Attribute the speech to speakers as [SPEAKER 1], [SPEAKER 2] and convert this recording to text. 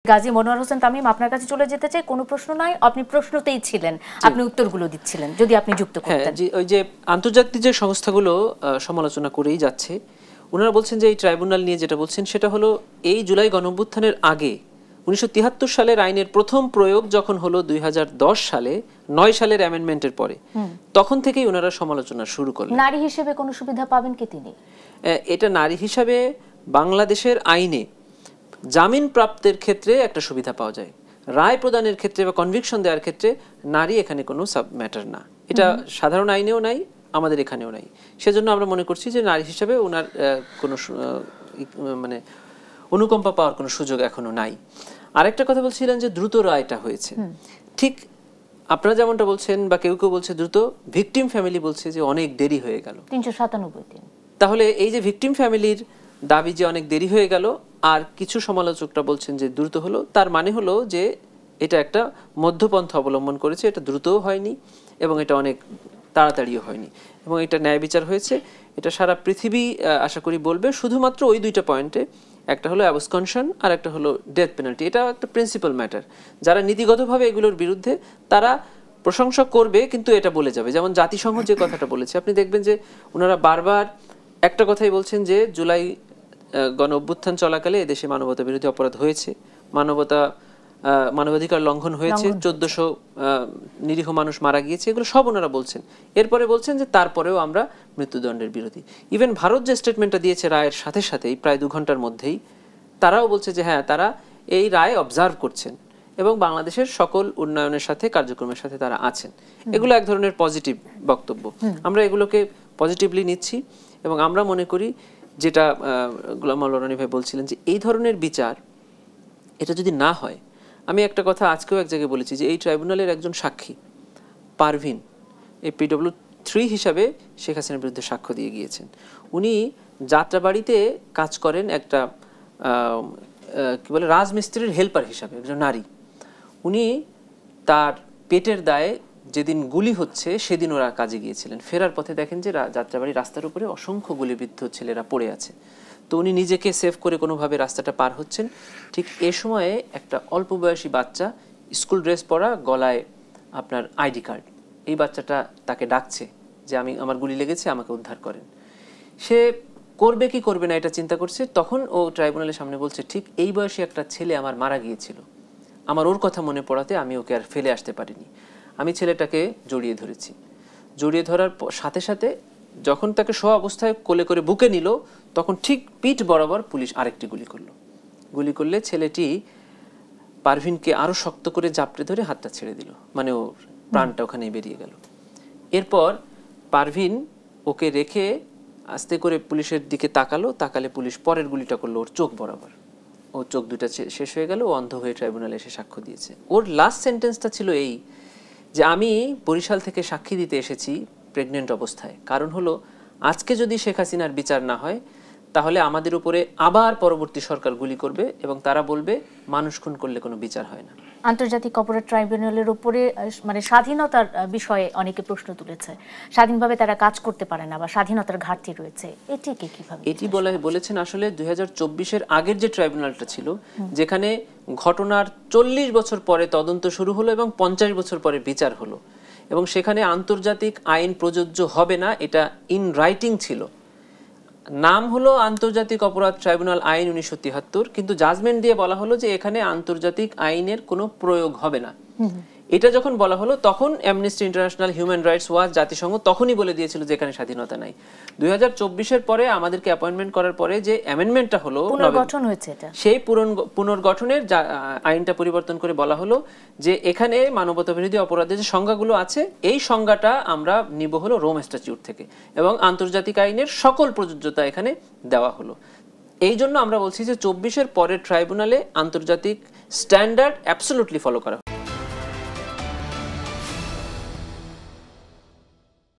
[SPEAKER 1] গাজী মনোয়ার হোসেন তামিম, আপনার কাছে চলে যেতে চাই। কোনো প্রশ্ন নাই, আপনি প্রশ্নতেই ছিলেন, আপনি উত্তরগুলো দিচ্ছিলেন, যদি আপনি যুক্ত করতেন।
[SPEAKER 2] হ্যাঁ, ওই যে আন্তর্জাতিক যে সংস্থাগুলো সমালোচনা করেই যাচ্ছে, ওনারা বলছেন যে এই ট্রাইব্যুনাল নিয়ে যেটা বলছেন সেটা হলো এই জুলাই গণঅভ্যুত্থানের আগে 1973 সালের আইনের প্রথম প্রয়োগ যখন হলো 2010 সালে 9 সালের অ্যামেন্ডমেন্টের পরে, তখন থেকেই ওনারা সমালোচনা শুরু করলেন।
[SPEAKER 1] নারী হিসেবে কোনো সুবিধা পাবেন কি তিনি?
[SPEAKER 2] এটা নারী হিসাবে বাংলাদেশের আইনে জামিন প্রাপ্তের ক্ষেত্রে একটা সুবিধা পাওয়া যায়, রায় প্রদানের ক্ষেত্রে বা কনভিকশন দেওয়ার ক্ষেত্রে নারী এখানে কোনো সাব ম্যাটার না। এটা সাধারণ আইনেও নাই, আমাদের এখানেও নাই। সেজন্য আমরা মনে করছি যে নারী হিসাবে ওনার কোনো মানে অনুকম্পা পাওয়ার কোনো সুযোগ এখনো নাই। আরেকটা কথা বলছিলেন যে দ্রুত রায়টা হয়েছে, ঠিক আপনারা যেমনটা বলছেন বা কেউ কেউ বলছে দ্রুত, ভিকটিম ফ্যামিলি বলছে যে অনেক দেরি হয়ে গেল,
[SPEAKER 1] 397 দিন।
[SPEAKER 2] তাহলে এই যে ভিকটিম ফ্যামিলির দাবি যে অনেক দেরি হয়ে গেল, আর কিছু সমালোচকরা বলছেন যে দ্রুত হলো, তার মানে হলো যে এটা একটা মধ্যপন্থা অবলম্বন করেছে, এটা দ্রুতও হয়নি এবং এটা অনেক তাড়াতাড়িও হয়নি, এবং এটা ন্যায় বিচার হয়েছে। এটা সারা পৃথিবী আশা করি বলবে, শুধুমাত্র ওই দুইটা পয়েন্টে, একটা হলো অ্যাবসকনশন আর একটা হলো ডেথ পেনাল্টি। এটা একটা প্রিন্সিপাল ম্যাটার। যারা নীতিগতভাবে এগুলোর বিরুদ্ধে তারা প্রশংসা করবে, কিন্তু এটা বলে যাবে। যেমন জাতিসংঘ যে কথাটা বলেছে, আপনি দেখবেন যে ওনারা বারবার একটা কথাই বলছেন যে জুলাই গণ অভ্যুত্থান চলাকালে এদেশে মানবতা বিরোধী অপরাধ হয়েছে, মানবাধিকার লঙ্ঘন হয়েছে, 1400 নিরীহ মানুষ মারা গিয়েছে, এগুলো সব ওনারা বলছেন। এরপরে বলছেন যে তারপরেও আমরা মৃত্যুদণ্ডের বিরোধী। ইভেন ভারত যে স্টেটমেন্টটা দিয়েছে রায়ের সাথে সাথেই, প্রায় 2 ঘন্টার মধ্যেই, তারাও বলছে যে হ্যাঁ, তারা এই রায় অবজার্ভ করছেন এবং বাংলাদেশের সকল উন্নয়নের সাথে, কার্যক্রমের সাথে তারা আছেন। এগুলো এক ধরনের পজিটিভ বক্তব্য, আমরা এগুলোকে পজিটিভলি নিচ্ছি। এবং আমরা মনে করি, যেটা গোলাম মাওলা রনি ভাই বলছিলেন, যে এই ধরনের বিচার এটা যদি না হয়, আমি একটা কথা আজকেও এক জায়গায় বলেছি যে এই ট্রাইব্যুনালের একজন সাক্ষী পারভিন এই PW3 হিসাবে শেখ হাসিনার বিরুদ্ধে সাক্ষ্য দিয়ে গিয়েছেন। উনি যাত্রাবাড়িতে কাজ করেন, একটা কি বলে রাজমিস্ত্রির হেল্পার হিসাবে, একজন নারী। উনি তার পেটের দায়ে যেদিন গুলি হচ্ছে সেদিন ওরা কাজে গিয়েছিলেন। ফেরার পথে দেখেন যে যাত্রাবাড়ি রাস্তার উপরে অসংখ্য গুলিবিদ্ধ ছেলেরা পড়ে আছে। তো উনি নিজেকে সেভ করে কোনোভাবে রাস্তাটা পার হচ্ছেন। ঠিক এ সময়ে একটা অল্প বয়সী বাচ্চা, স্কুল ড্রেস পরা, গলায় আপনার আইডি কার্ড, এই বাচ্চাটা তাকে ডাকছে যে আমার গুলি লেগেছে, আমাকে উদ্ধার করেন। সে করবে কি করবে না এটা চিন্তা করছে। তখন ও ট্রাইব্যুনালের সামনে বলছে, ঠিক এই বয়সী একটা ছেলে আমার মারা গিয়েছিল, আমার ওর কথা মনে পড়াতে আমি ওকে আর ফেলে আসতে পারিনি। আমি ছেলেটাকে জড়িয়ে ধরেছি। জড়িয়ে ধরার সাথে সাথে যখন তাকে শোয়া অবস্থায় কোলে করে বুকে নিল, তখন ঠিক পিঠ বরাবর পুলিশ আরেকটি গুলি করলো। গুলি করলে ছেলেটি পারভিনকে আরো শক্ত করে জাপটে ধরে হাতটা ছেড়ে দিল, মানে ওর প্রাণটা ওখানেই বেরিয়ে গেল। এরপর পারভিন ওকে রেখে আস্তে করে পুলিশের দিকে তাকালে পুলিশ পরের গুলিটা করলো ওর চোখ বরাবর। ওর চোখ দুটা শেষ হয়ে গেল, ও অন্ধ হয়ে ট্রাইব্যুনালে এসে সাক্ষ্য দিয়েছে। ওর লাস্ট সেন্টেন্সটা ছিল এই, যে আমি বরিশাল থেকে সাক্ষী দিতে এসেছি প্রেগনেন্ট অবস্থায়। কারণ হলো, আজকে যদি শেখ হাসিনার বিচার না হয়, তাহলে আমাদের উপরে আবার পরবর্তী সরকার গুলি করবে এবং তারা বলবে মানুষ খুন করলে কোনো বিচার হয় না।
[SPEAKER 1] আন্তর্জাতিক অপরাধ ট্রাইব্যুনালের উপরে মানে স্বাধীনতার বিষয়ে অনেকে প্রশ্ন তুলেছে, স্বাধীনভাবে তারা কাজ করতে পারে না বা স্বাধীনতার ঘাটতি রয়েছে, এটিকে কিভাবে?
[SPEAKER 2] এটি বলেছেন আসলে 2024-এর আগের যে ট্রাইব্যুনালটা ছিল, যেখানে ঘটনার 40 বছর পরে তদন্ত শুরু হলো এবং 50 বছর পরে বিচার হলো, এবং সেখানে আন্তর্জাতিক আইন প্রযোজ্য হবে না, এটা ইন রাইটিং ছিল। নাম হলো আন্তর্জাতিক অপরাধ ট্রাইব্যুনাল আইন 1973, কিন্তু জাজমেন্ট দিয়ে বলা হলো যে এখানে আন্তর্জাতিক আইনের কোনো প্রয়োগ হবে না। এটা যখন বলা হলো, তখন amnesty international, human rights watch, জাতিসংঘ তখনই বলে দিয়েছিল যে এখানে স্বাধীনতা নাই। 2024-এর পরে আমাদেরকে অ্যাপয়েন্টমেন্ট করার পরে যে অ্যামেন্ডমেন্টটা হলো,
[SPEAKER 1] পুনর্গঠন হয়েছে, এটা
[SPEAKER 2] সেই পুনর্গঠনের আইনটা পরিবর্তন করে বলা হলো যে এখানে মানবতা বিরোধী অপরাধের যে সংজ্ঞাগুলো আছে, এই সংজ্ঞাটা আমরা নিব হলো রোম স্ট্যাটিউট থেকে, এবং আন্তর্জাতিক আইনের সকল প্রযোজ্যতা এখানে দেওয়া হলো। এই জন্য আমরা বলছি যে 24-এর পরের ট্রাইব্যুনালে আন্তর্জাতিক স্ট্যান্ডার্ড অ্যাবসলিউটলি ফলো করা।